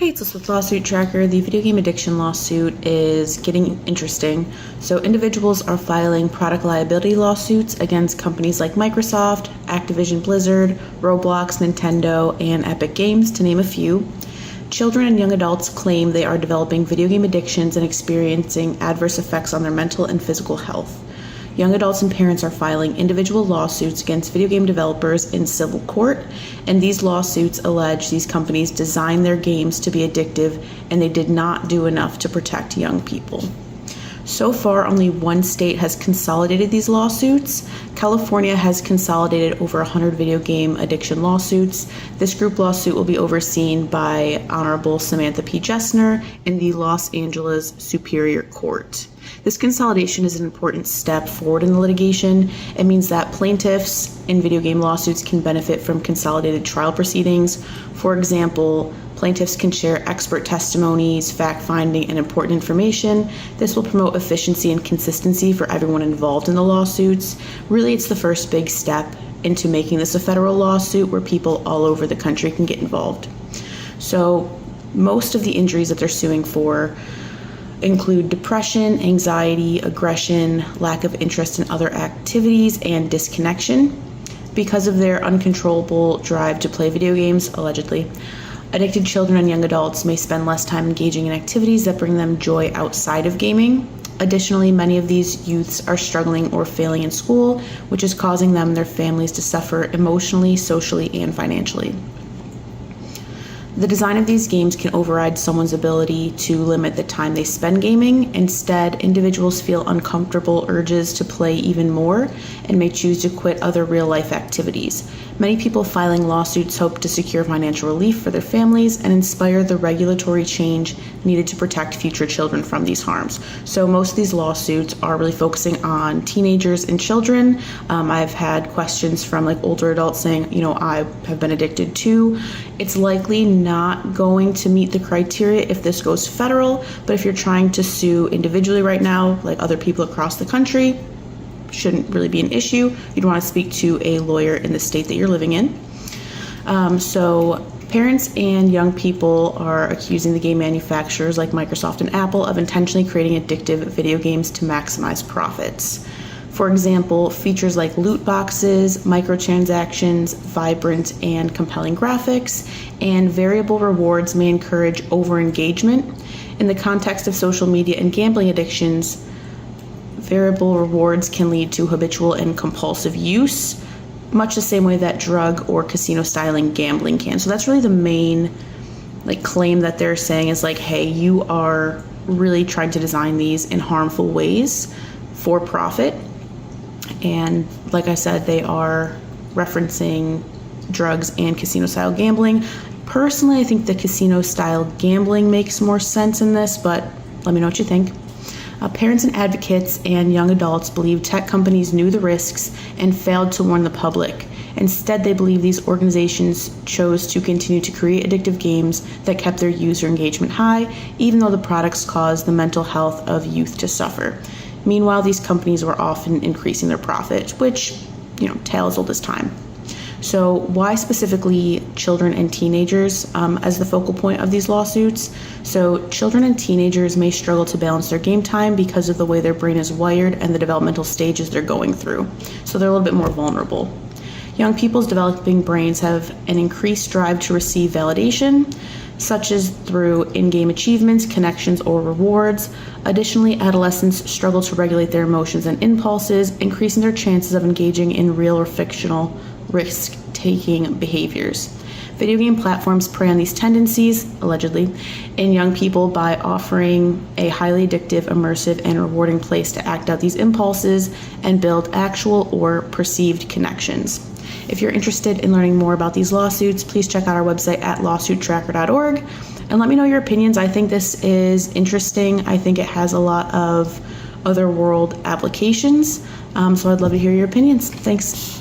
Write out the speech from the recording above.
Hey, it's Liz with Lawsuit Tracker. The video game addiction lawsuit is getting interesting. So individuals are filing product liability lawsuits against companies like Microsoft, Activision Blizzard, Roblox, Nintendo, and Epic Games, to name a few. Children and young adults claim they are developing video game addictions and experiencing adverse effects on their mental and physical health. Young adults and parents are filing individual lawsuits against video game developers in civil court, and these lawsuits allege these companies designed their games to be addictive and they did not do enough to protect young people. So far, only one state has consolidated these lawsuits. California has consolidated over 100 video game addiction lawsuits. This group lawsuit will be overseen by Honorable Samantha P. Jessner in the Los Angeles Superior Court. This consolidation is an important step forward in the litigation. It means that plaintiffs in video game lawsuits can benefit from consolidated trial proceedings. For example, plaintiffs can share expert testimonies, fact-finding, and important information. This will promote efficiency and consistency for everyone involved in the lawsuits. Really, it's the first big step into making this a federal lawsuit where people all over the country can get involved. So most of the injuries that they're suing for include depression, anxiety, aggression, lack of interest in other activities, and disconnection because of their uncontrollable drive to play video games, allegedly. Addicted children and young adults may spend less time engaging in activities that bring them joy outside of gaming. Additionally, many of these youths are struggling or failing in school, which is causing them and their families to suffer emotionally, socially, and financially. The design of these games can override someone's ability to limit the time they spend gaming. Instead, individuals feel uncomfortable urges to play even more and may choose to quit other real-life activities. Many people filing lawsuits hope to secure financial relief for their families and inspire the regulatory change needed to protect future children from these harms. So most of these lawsuits are really focusing on teenagers and children. I've had questions from older adults saying, I have been addicted too. It's likely not going to meet the criteria if this goes federal, but if you're trying to sue individually right now, like other people across the country, shouldn't really be an issue. You'd want to speak to a lawyer in the state that you're living in. So parents and young people are accusing the game manufacturers like Microsoft and Apple of intentionally creating addictive video games to maximize profits. For example, features like loot boxes, microtransactions, vibrant and compelling graphics, and variable rewards may encourage over-engagement. In the context of social media and gambling addictions, variable rewards can lead to habitual and compulsive use, much the same way that drug or casino-styling gambling can. So that's really the main claim that they're saying is hey, you are really trying to design these in harmful ways for profit. And like I said, they are referencing drugs and casino-style gambling. Personally, I think the casino-style gambling makes more sense in this, but let me know what you think. Parents and advocates and young adults believe tech companies knew the risks and failed to warn the public. Instead, they believe these organizations chose to continue to create addictive games that kept their user engagement high, even though the products caused the mental health of youth to suffer. Meanwhile, these companies were often increasing their profits, which, tale as old as time. So why specifically children and teenagers as the focal point of these lawsuits? So children and teenagers may struggle to balance their game time because of the way their brain is wired and the developmental stages they're going through. So they're a little bit more vulnerable. Young people's developing brains have an increased drive to receive validation, such as through in-game achievements, connections, or rewards. Additionally, adolescents struggle to regulate their emotions and impulses, increasing their chances of engaging in real or fictional risk-taking behaviors. Video game platforms prey on these tendencies, allegedly, in young people by offering a highly addictive, immersive, and rewarding place to act out these impulses and build actual or perceived connections. If you're interested in learning more about these lawsuits, please check out our website at lawsuittracker.org and let me know your opinions. I think this is interesting. I think it has a lot of other world applications, so I'd love to hear your opinions. Thanks.